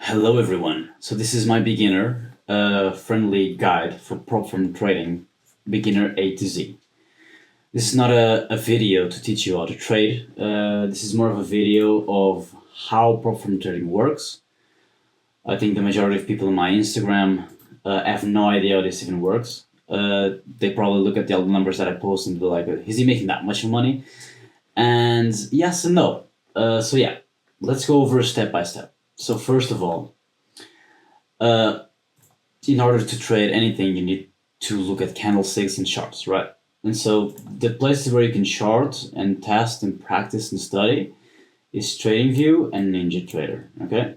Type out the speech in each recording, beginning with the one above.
Hello everyone. So this is my beginner friendly guide for prop firm trading, beginner A to Z. This is not a video to teach you how to trade. This is more of a video of how prop firm trading works. I think the majority of people on my Instagram have no idea how this even works. They probably look at the numbers that I post and be like, is he making that much money? And yes and no. So yeah, let's go over step by step. So first of all, uh, in order to trade anything, you need to look at candlesticks and charts, right? And so the places where you can chart and test and practice and study is TradingView and NinjaTrader. Okay.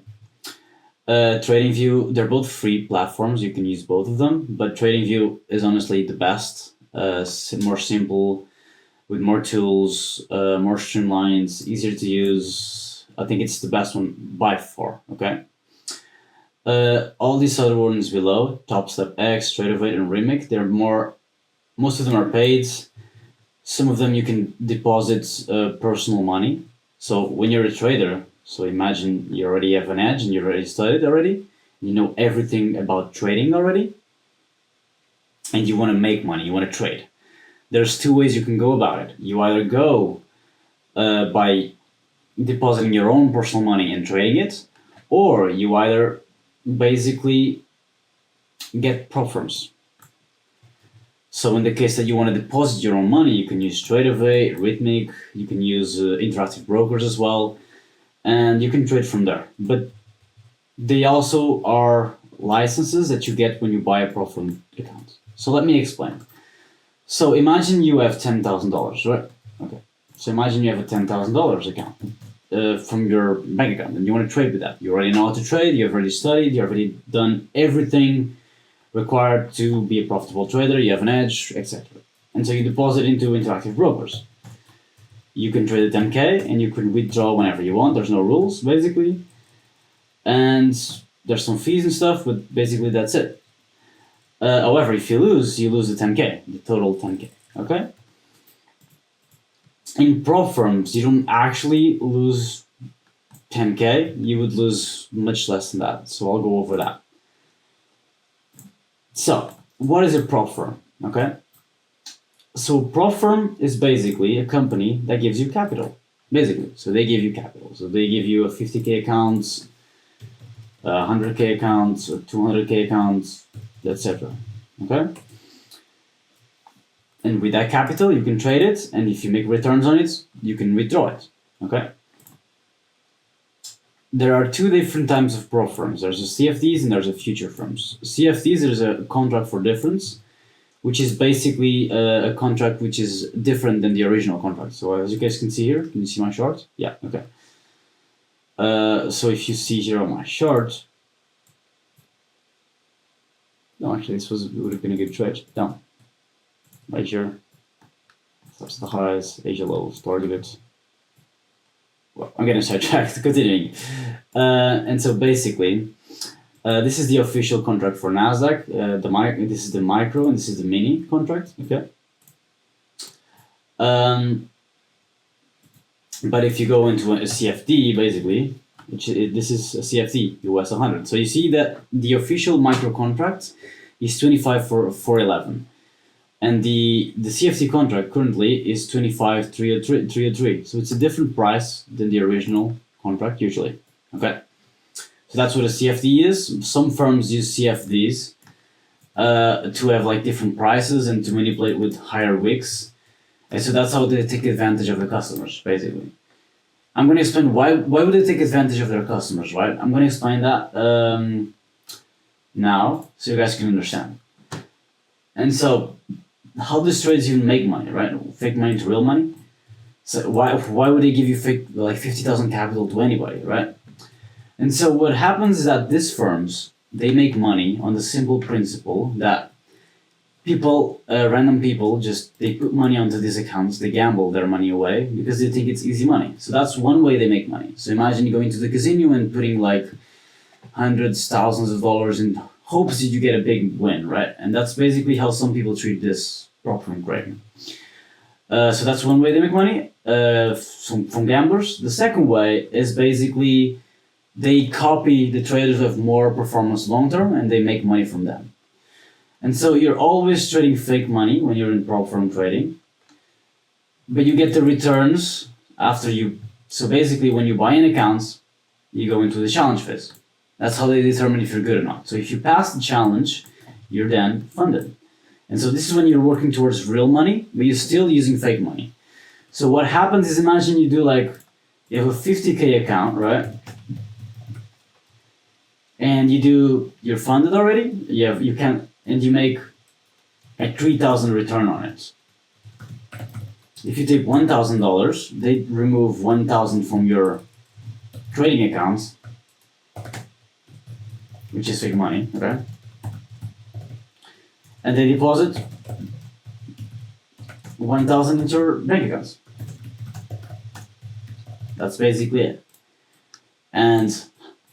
TradingView, they're both free platforms. You can use both of them, but TradingView is honestly the best. More simple, with more tools, more streamlined, easier to use. I think it's the best one by far. Okay. All these other ones below, TopStepX, Tradovate, and Rithmic, most of them are paid. Some of them you can deposit personal money. So when you're a trader, so imagine you already have an edge and you already studied already, you know everything about trading already, and you want to make money, you want to trade. There's two ways you can go about it. You either go by depositing your own personal money and trading it, or you either basically get prop firms. So in the case that you want to deposit your own money, you can use Tradovate, Rithmic, you can use interactive brokers as well, and you can trade from there. But they also are licenses that you get when you buy a prop firm account. So let me explain. So imagine you have $10,000, right? Okay. So imagine you have a $10,000 account from your bank account and you want to trade with that. You already know how to trade, you've already studied, you've already done everything required to be a profitable trader, you have an edge, etc. And so you deposit into interactive brokers. You can trade at 10K and you can withdraw whenever you want. There's no rules, basically. And there's some fees and stuff, but basically that's it. However, if you lose the 10K, the total 10K, okay? In prop firms, you don't actually lose 10K, you would lose much less than that. So I'll go over that. So, what is a prop firm? Okay? So prop firm is basically a company that gives you capital. Basically. So they give you capital. So they give you a 50K account, a 100K account, a 200K account, etc. Okay? And with that capital, you can trade it, and if you make returns on it, you can withdraw it. Okay? There are two different types of prop firms. There's a CFDs and there's a future firms. CFDs is a contract for difference, which is basically a contract which is different than the original contract. So as you guys can see here, can you see my chart? Yeah, okay. So if you see here on my chart, no, actually this would have been a good trade. Down. Right here. That's the highs, Asia lows, target. Well, I'm getting sidetracked, continuing. And so basically, this is the official contract for NASDAQ. This is the micro and this is the mini contract, okay? But if you go into a CFD, basically, this is a CFD, US 100. So you see that the official micro contract is 25 for 411. And the CFD contract currently is 25,303. So it's a different price than the original contract usually. Okay. So that's what a CFD is. Some firms use CFDs to have like different prices and to manipulate with higher wicks. And so that's how they take advantage of the customers, basically. I'm going to explain why would they take advantage of their customers, right? I'm going to explain that now so you guys can understand. And so how these trades even make money, right? Fake money to real money. So why would they give you fake like 50,000 capital to anybody, right? And so what happens is that these firms, they make money on the simple principle that people, random people, they put money onto these accounts, they gamble their money away because they think it's easy money. So that's one way they make money. So imagine you going to the casino and putting like hundreds, thousands of dollars in hopes that you get a big win, right? And that's basically how some people treat this prop firm trading. So that's one way they make money from gamblers. The second way is basically they copy the traders with more performance long term and they make money from them. And so you're always trading fake money when you're in prop firm trading, but you get the returns after you. So basically, when you buy in accounts, you go into the challenge phase. That's how they determine if you're good or not. So if you pass the challenge, you're then funded. And so this is when you're working towards real money, but you're still using fake money. So what happens is, imagine you do you have a 50K account, right? And you're funded already. And you make a 3,000 return on it. If you take $1,000, they remove 1,000 from your trading accounts, which is fake money, okay? And they deposit 1,000 into your bank accounts. That's basically it. And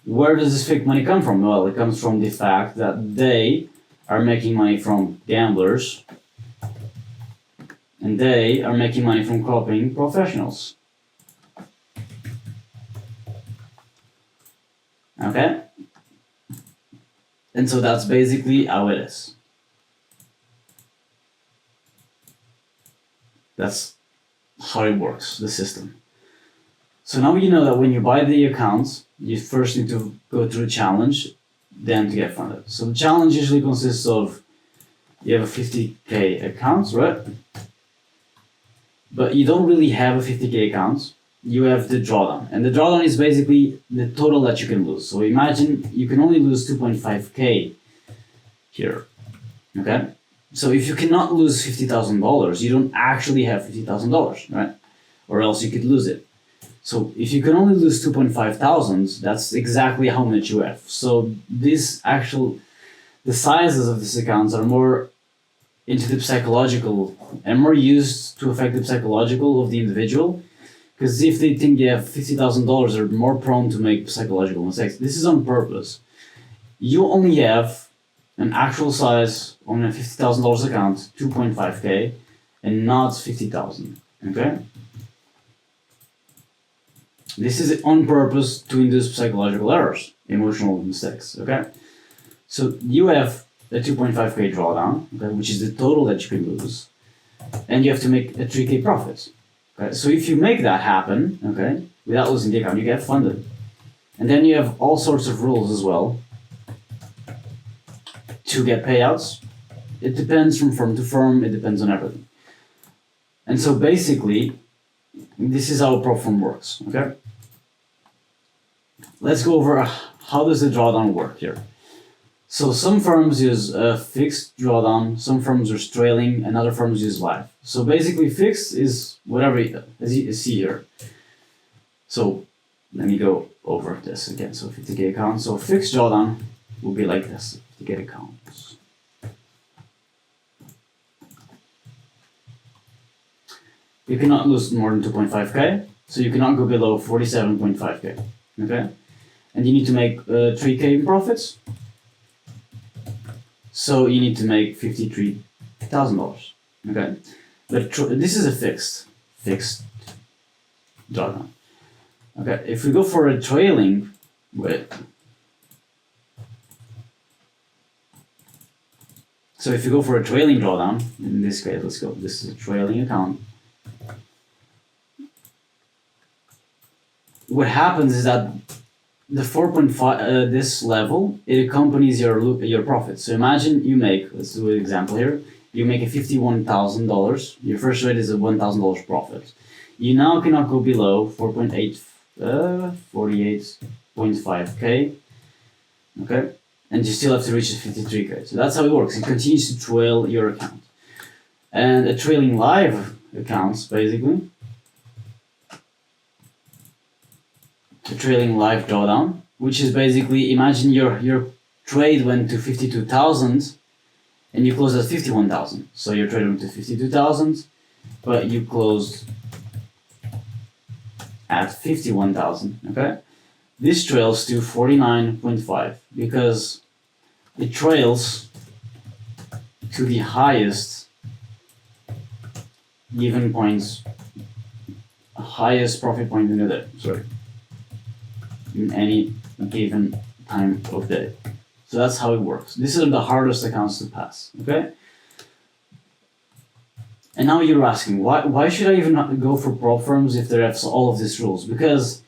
where does this fake money come from? Well, it comes from the fact that they are making money from gamblers, and they are making money from copying professionals. Okay? And so that's basically how it is. That's how it works, the system. So now you know that when you buy the accounts, you first need to go through a challenge, then to get funded. So the challenge usually consists of, you have a 50K account, right? But you don't really have a 50K account. You have the drawdown. And the drawdown is basically the total that you can lose. So imagine you can only lose 2.5K here, okay? So if you cannot lose $50,000, you don't actually have $50,000, right? Or else you could lose it. So if you can only lose 2.5 thousand, that's exactly how much you have. So the sizes of these accounts are more into the psychological and more used to affect the psychological of the individual. Because if they think they have $50,000, they're more prone to make psychological mistakes. This is on purpose. You only have an actual size on a $50,000 account, 2.5K, and not 50,000. Okay? This is on purpose to induce psychological errors, emotional mistakes. Okay? So you have a 2.5K drawdown, okay, which is the total that you can lose, and you have to make a 3K profit. Okay? So if you make that happen, okay, without losing the account, you get funded. And then you have all sorts of rules as well to get payouts. It depends from firm to firm, it depends on everything. And so basically, this is how a prop firm works, okay? Let's go over how does the drawdown work here. So some firms use a fixed drawdown, some firms use trailing, and other firms use live. So basically fixed is whatever, as you see here. So let me go over this again. So 50K account. So fixed drawdown will be like this, 50K accounts. You cannot lose more than 2.5K, so you cannot go below 47.5K, okay? And you need to make 3K in profits, so you need to make $53,000, okay? But this is a fixed drawdown. Okay, if we go for a trailing, so if you go for a trailing drawdown, in this case, let's go, this is a trailing account. What happens is that the 4.5 this level, it accompanies your profit. So imagine you make, let's do an example here, you make a $51,000, your first rate is a $1,000 profit. You now cannot go below 48.5K, okay? And you still have to reach the 53K. So that's how it works. It continues to trail your account. And a trailing live accounts, basically, a trailing live drawdown, which is basically, imagine your trade went to 52,000 and you closed at 51,000. So your trade went to 52,000, but you closed at 51,000, okay? This trails to 49.5 because it trails to the highest given points, highest profit point in the day, sorry, in any given time of day. So that's how it works. These are the hardest accounts to pass, okay? And now you're asking, why should I even go for prop firms if they have all of these rules? Because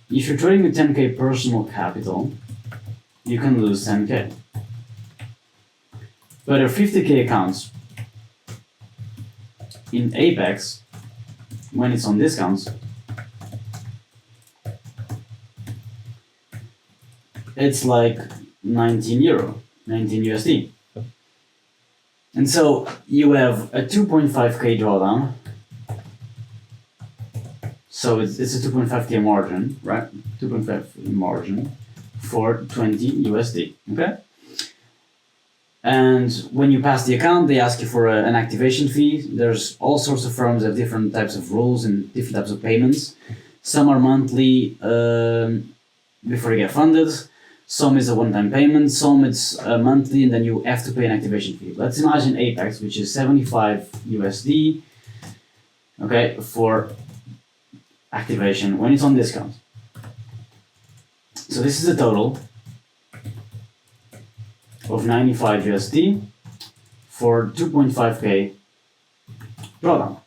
if you're trading with 10K personal capital, you can lose 10K. But there are 50K accounts in Apex, when it's on discounts, it's like 19 euro, 19 USD. And so you have a 2.5K drawdown. So it's a 2.5K margin, right? 2.5 margin for 20 USD, okay? And when you pass the account, they ask you for an activation fee. There's all sorts of firms that have different types of rules and different types of payments. Some are monthly before you get funded. Some is a one-time payment. Some it's monthly, and then you have to pay an activation fee. Let's imagine Apex, which is 75 USD, okay, for activation when it's on discount. So this is a total of 95 USD for 2.5K drawdown.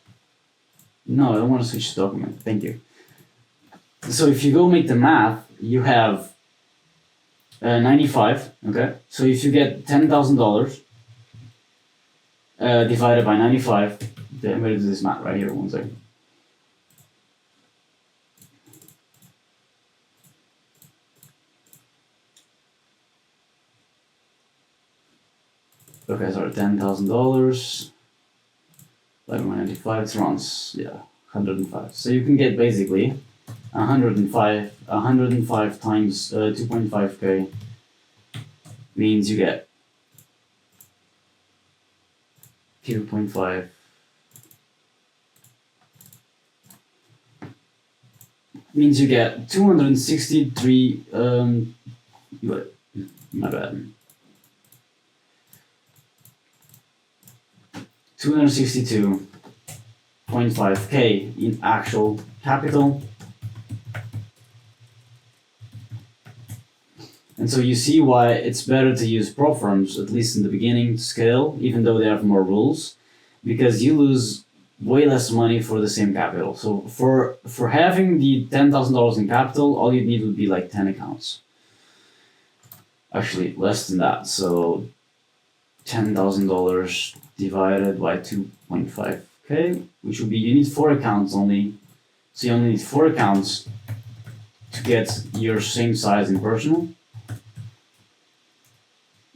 No, I don't want to switch the document. Thank you. So if you go make the math, you have 95. Okay. So if you get $10,000 divided by 95, then I'm going to do this math right here. 1 second. Okay, sorry, $10,000 by 95, it's around, yeah, 105. So you can get basically 105 times 2.5K means you get 2.5 means you get 263 my bad. 262.5K in actual capital. And so you see why it's better to use prop firms, at least in the beginning, to scale, even though they have more rules, because you lose way less money for the same capital. So for having the $10,000 in capital, all you need would be like 10 accounts. Actually, less than that. So $10,000 divided by 2.5K, which would be, you need 4 accounts only. So you only need 4 accounts to get your same size in personal.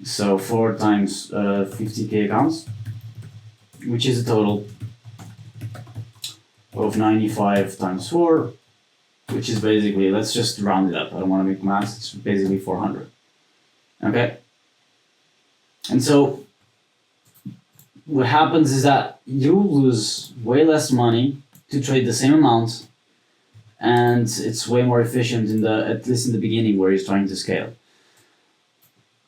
So 4 times 50K accounts, which is a total of 95 times 4, which is basically, let's just round it up. I don't want to make math, it's basically 400. Okay? And so what happens is that you lose way less money to trade the same amount, and it's way more efficient at least in the beginning where you're trying to scale.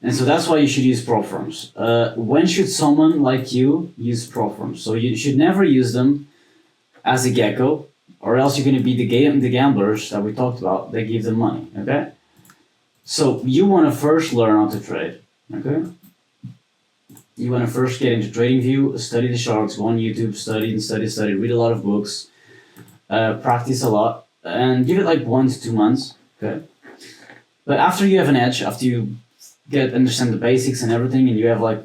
And so that's why you should use prop firms. When should someone like you use prop firms? So you should never use them as a gecko, or else you're going to be the gamblers that we talked about. They give them money. Okay. So you want to first learn how to trade. Okay. You want to first get into TradingView, study the sharks, go on YouTube, study, read a lot of books, practice a lot, and give it like 1 to 2 months. Okay. But after you have an edge, after you understand the basics and everything, and you have like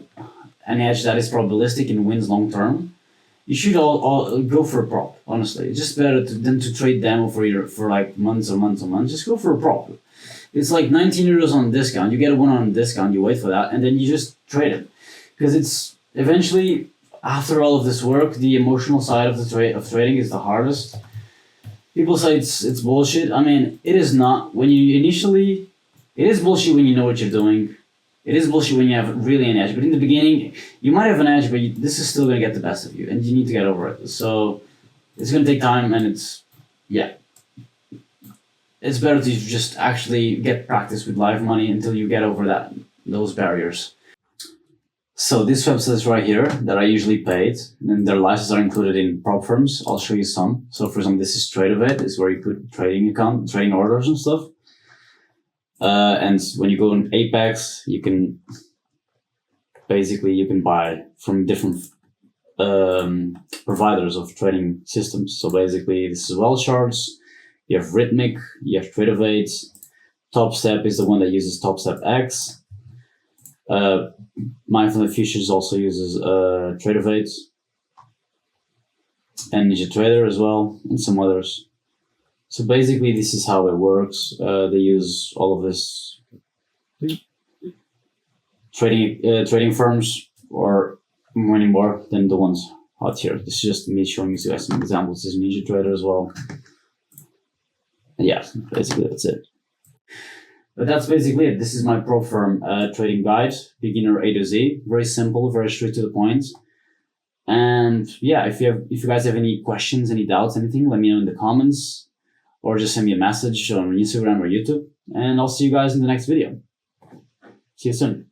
an edge that is probabilistic and wins long term, you should all go for a prop. Honestly, it's just better than to trade demo for like months and months and months. Just go for a prop. It's like 19 euros on discount. You get one on discount. You wait for that, and then you just trade it, because it's eventually, after all of this work, the emotional side of trading is the hardest. People say it's bullshit. I mean, it is not. When you initially, it is bullshit when you know what you're doing. It is bullshit when you have really an edge. But in the beginning, you might have an edge, but this is still going to get the best of you, and you need to get over it. So it's going to take time, and it's better to just actually get practice with live money until you get over those barriers. So these websites right here that I usually paid, and their licenses are included in prop firms. I'll show you some. So for example, this is Tradovate. This is where you put trading orders and stuff. And when you go in Apex, you can buy from different providers of trading systems. So basically, this is Wellcharts. You have Rithmic, you have Tradovate. TopStep is the one that uses TopStep X. Mindful Futures also uses Tradovate, and NinjaTrader as well, and some others. So basically, this is how it works. They use all of this trading firms, or many more than the ones out here. This is just me showing you guys some examples. This is NinjaTrader as well. And yeah, basically that's it. But that's basically it. This is my pro firm trading guide, beginner A to Z. Very simple, very straight to the point. And yeah, if you guys have any questions, any doubts, anything, let me know in the comments, or just send me a message on Instagram or YouTube. And I'll see you guys in the next video. See you soon.